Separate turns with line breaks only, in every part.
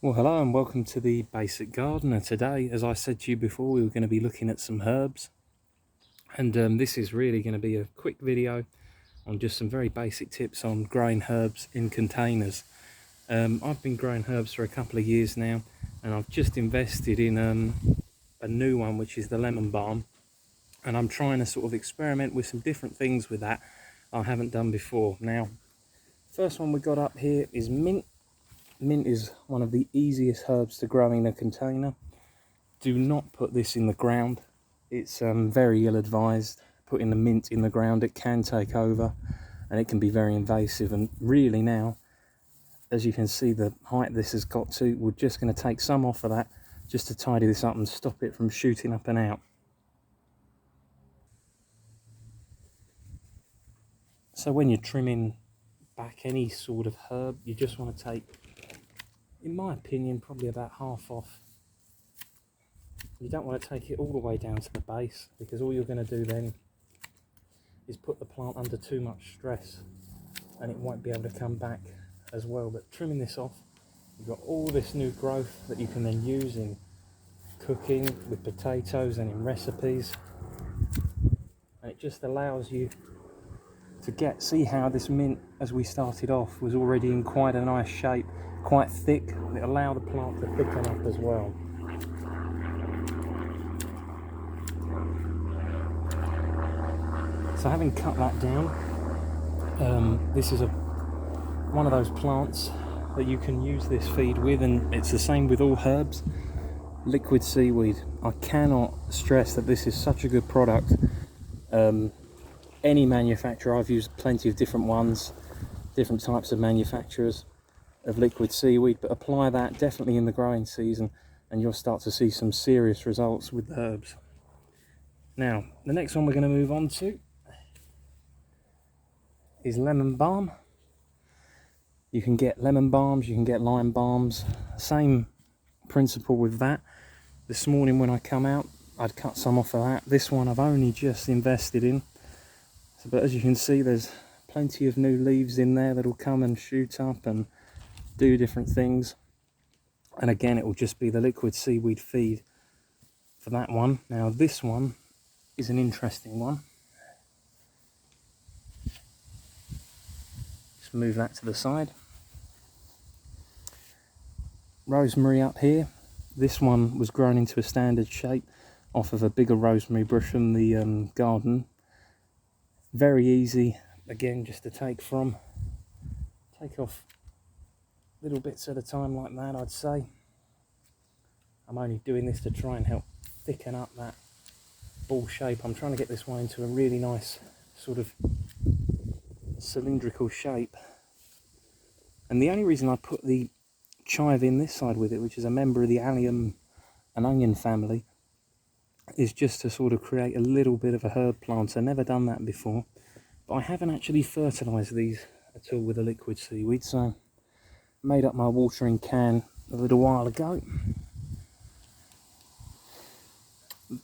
Well, hello and welcome to the Basic Gardener. Today, as I said to you before, we were going to be looking at some herbs, and this is really going to be a quick video on just some very basic tips on growing herbs in containers. I've been growing herbs for a couple of years now, and I've just invested in a new one, which is the lemon balm, and I'm trying to sort of experiment with some different things with that I haven't done before. Now, first one we got up here is mint. Mint is one of the easiest herbs to grow in a container. Do not put this in the ground. It's very ill advised. Putting the mint in the ground, it can take over and it can be very invasive. And really now, as you can see, the height this has got to, we're just going to take some off of that just to tidy this up and stop it from shooting up and out. So when you're trimming back any sort of herb, you just want to take, in my opinion, probably about half off. You don't want to take it all the way down to the base, because all you're going to do then is put the plant under too much stress and it won't be able to come back as well. But trimming this off, you've got all this new growth that you can then use in cooking with potatoes and in recipes, and it just allows you to see how this mint, as we started off, was already in quite a nice shape, quite thick, and it allowed the plant to thicken up as well. So having cut that down, this is one of those plants that you can use this feed with, and it's the same with all herbs. Liquid seaweed. I cannot stress that this is such a good product. Any manufacturer, I've used plenty of different ones, different types of manufacturers of liquid seaweed, but apply that definitely in the growing season and you'll start to see some serious results with the herbs. Now, the next one we're going to move on to is lemon balm. You can get lemon balms, you can get lime balms, same principle with that. This morning when I come out, I'd cut some off of that. This one I've only just invested in, but as you can see, there's plenty of new leaves in there that'll come and shoot up and do different things. And again, it will just be the liquid seaweed feed for that one. Now this one is an interesting one. Just move that to the side. Rosemary up here. This one was grown into a standard shape off of a bigger rosemary bush from the garden. Very easy, again, just to take off little bits at a time like that, I'd say. I'm only doing this to try and help thicken up that ball shape. I'm trying to get this one into a really nice sort of cylindrical shape. And the only reason I put the chive in this side with it, which is a member of the allium and onion family, is just to sort of create a little bit of a herb plant. I've never done that before, but I haven't actually fertilized these at all with a liquid seaweed, so I made up my watering can a little while ago.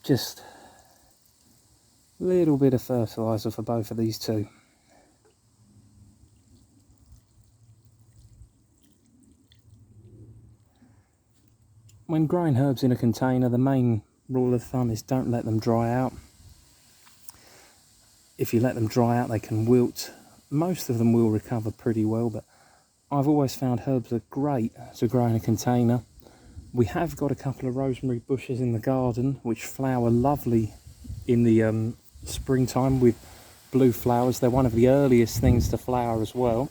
Just a little bit of fertilizer for both of these two. When growing herbs in a container, the main rule of thumb is don't let them dry out. If you let them dry out, they can wilt. Most of them will recover pretty well, but I've always found herbs are great to grow in a container. We have got a couple of rosemary bushes in the garden which flower lovely in the springtime with blue flowers. They're one of the earliest things to flower as well.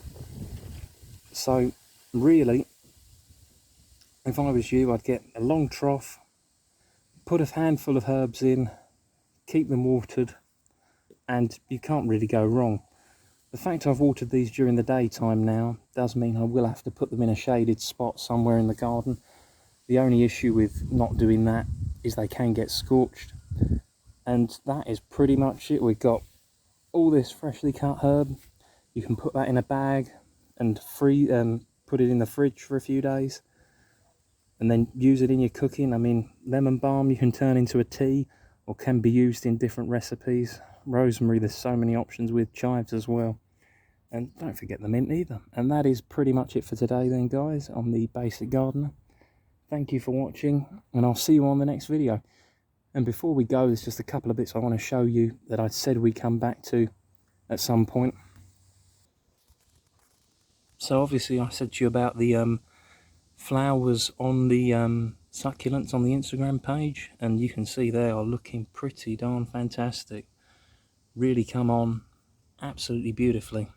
So really, if I was you, I'd get a long trough, put a handful of herbs in, keep them watered, and you can't really go wrong. The fact I've watered these during the daytime now does mean I will have to put them in a shaded spot somewhere in the garden. The only issue with not doing that is they can get scorched. And that is pretty much it. We've got all this freshly cut herb. You can put that in a bag and put it in the fridge for a few days and then use it in your cooking. I mean, lemon balm you can turn into a tea or can be used in different recipes. Rosemary, there's so many options with, chives as well. And don't forget the mint either. And that is pretty much it for today then, guys, on the Basic Gardener. thank you for watching, and I'll see you on the next video. And before we go, there's just a couple of bits I want to show you that I said we'd come back to at some point. So obviously I said to you about the flowers on the succulents on the Instagram page, and you can see they are looking pretty darn fantastic. Really come on absolutely beautifully.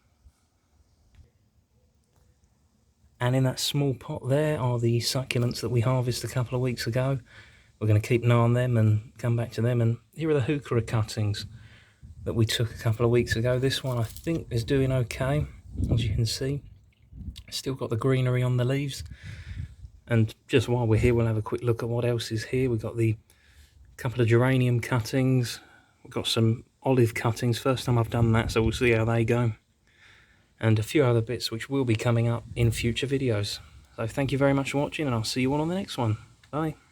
And in that small pot there are the succulents that we harvested a couple of weeks ago. We're going to keep an eye on them and come back to them. And here are the heuchera cuttings that we took a couple of weeks ago. This one I think is doing okay, as you can see. Still got the greenery on the leaves. And just while we're here, we'll have a quick look at what else is here. We've got the couple of geranium cuttings. We've got some olive cuttings. First time I've done that, so we'll see how they go. And a few other bits which will be coming up in future videos. So thank you very much for watching, and I'll see you all on the next one. Bye.